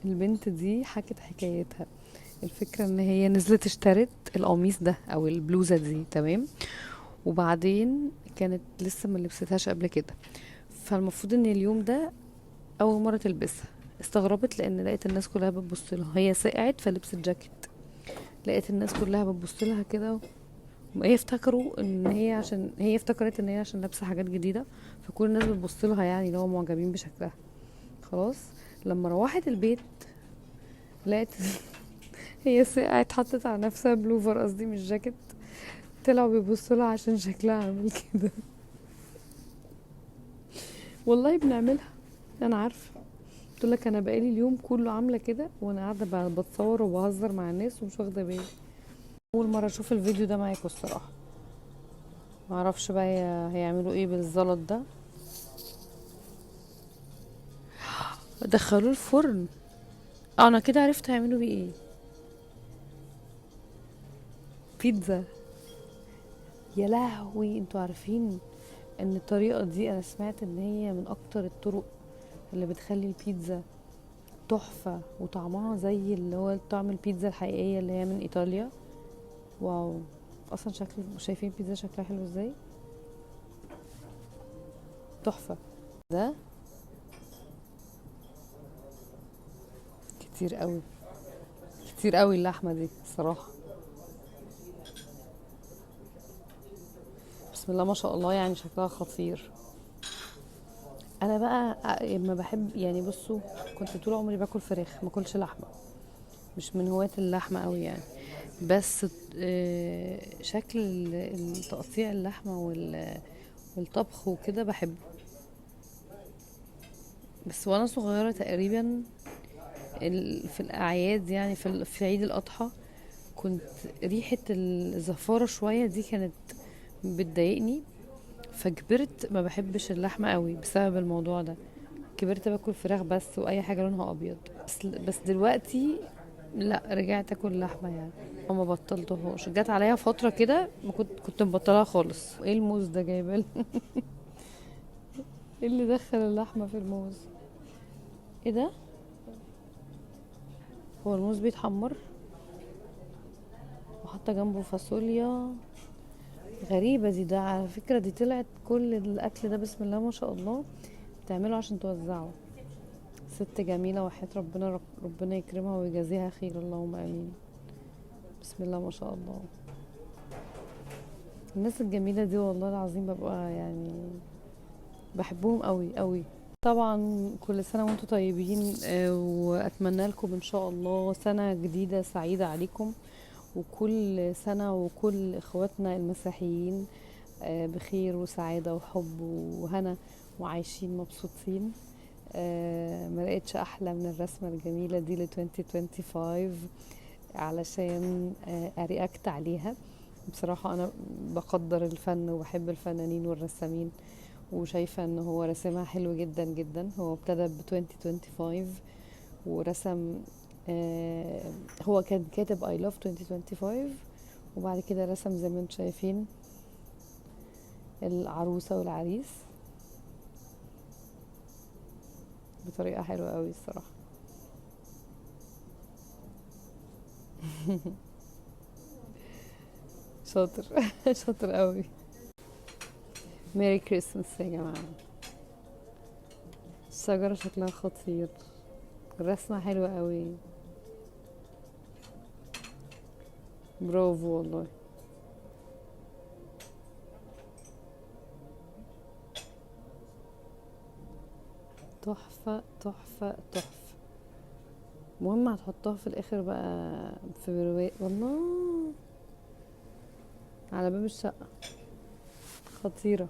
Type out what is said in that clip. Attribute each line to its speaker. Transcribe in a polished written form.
Speaker 1: البنت دي حكت حكايتها. الفكرة ان هي نزلت اشترت القميص ده او البلوزة دي، تمام. وبعدين كانت لسه ما لبستهاش قبل كده، فالمفروض ان اليوم ده اول مرة تلبسها. استغربت لان لقيت الناس كلها بتبص لها، هي سقعت فلبست جاكيت. لقيت الناس كلها بتبص لها كده، وهي افتكروا ان هي عشان هي افتكرت ان هي عشان لابسه حاجات جديده، فكل الناس بتبص لها، يعني لو معجبين بشكلها. خلاص. لما روحت البيت لقيت هي سقعت، حطت على نفسها بلوفر، قصدي مش جاكيت. طلعوا بيبصوا لها عشان شكلها عامل كده. والله بنعملها، انا عارفه. قلت لك انا بقالي اليوم كله عامله كده، وانا قاعده بتصور وبهزر مع الناس ومش واخده بالي. اول مره اشوف الفيديو ده معاكم الصراحه. معرفش بقى هيعملوا ايه بالزلط ده. دخلوه الفرن. انا كده عرفت هيعملوا بيه ايه. بيتزا. يا لهوي، انتوا عارفين ان الطريقه دي انا سمعت ان هي من اكتر الطرق اللي بتخلي البيتزا تحفه وطعمها زي اللي هو طعم البيتزا الحقيقيه اللي هي من ايطاليا. واو. اصلا شكل، شايفين البيتزا شكلها حلو ازاي؟ تحفه. ده كتير قوي، كتير قوي اللحمه دي الصراحه. بسم الله ما شاء الله، يعني شكلها خطير. انا بقى ما بحب، يعني بصوا، كنت طول عمري باكل فراخ، ما اكلش لحمه. مش من هواة اللحمه قوي يعني. بس شكل تقطيع اللحمه والطبخ وكده بحبه. بس وانا صغيره تقريبا، في الاعياد يعني في عيد الاضحى، كنت ريحه الزفاره شويه دي كانت بتضايقني. فكبرت ما بحبش اللحمه قوي بسبب الموضوع ده. كبرت باكل فراخ بس، واي حاجه لونها ابيض. بس دلوقتي لا، رجعت اكل لحمه يعني. وما بطلتهاش، جت عليا فتره كده ما كنت مبطلها خالص. ايه الموز ده جايبه؟ ايه اللي دخل اللحمه في الموز؟ ايه ده؟ هو الموز بيتحمر وحاطه جنبه فاصوليا؟ غريبه دي. ده على فكره دي طلعت كل الاكل ده بسم الله ما شاء الله بتعمله عشان توزعه. ست جميله، وحياة ربنا ربنا يكرمها ويجازيها خير، اللهم امين. بسم الله ما شاء الله. الناس الجميله دي والله العظيم ببقى يعني بحبهم قوي قوي. طبعا كل سنة وانتم طيبين، واتمنى لكم ان شاء الله سنة جديدة سعيدة عليكم. وكل سنة وكل اخواتنا المسيحيين بخير وسعادة وحب وهنا، وعايشين مبسوطين. ما لقيتش احلى من الرسمة الجميلة دي ل 2025 علشان ارياكت عليها. بصراحة انا بقدر الفن وبحب الفنانين والرسامين، وشايفة ان هو رسمها حلو جدا جدا. هو ابتدى ب 2025 ورسم. هو كان كاتب I love 2025، وبعد كده رسم زي ما انتم شايفين العروسة والعريس بطريقة حلوة قوي الصراحة. شاطر. شاطر قوي. ميري كريسمس يا جماعة. الشجرة شكلها خطير، الرسمة حلوة قوي. برافو والله. تحفة تحفة تحفة. مهم هتحطها في الاخر بقى في برواق والله على باب الشقة. خطيرة.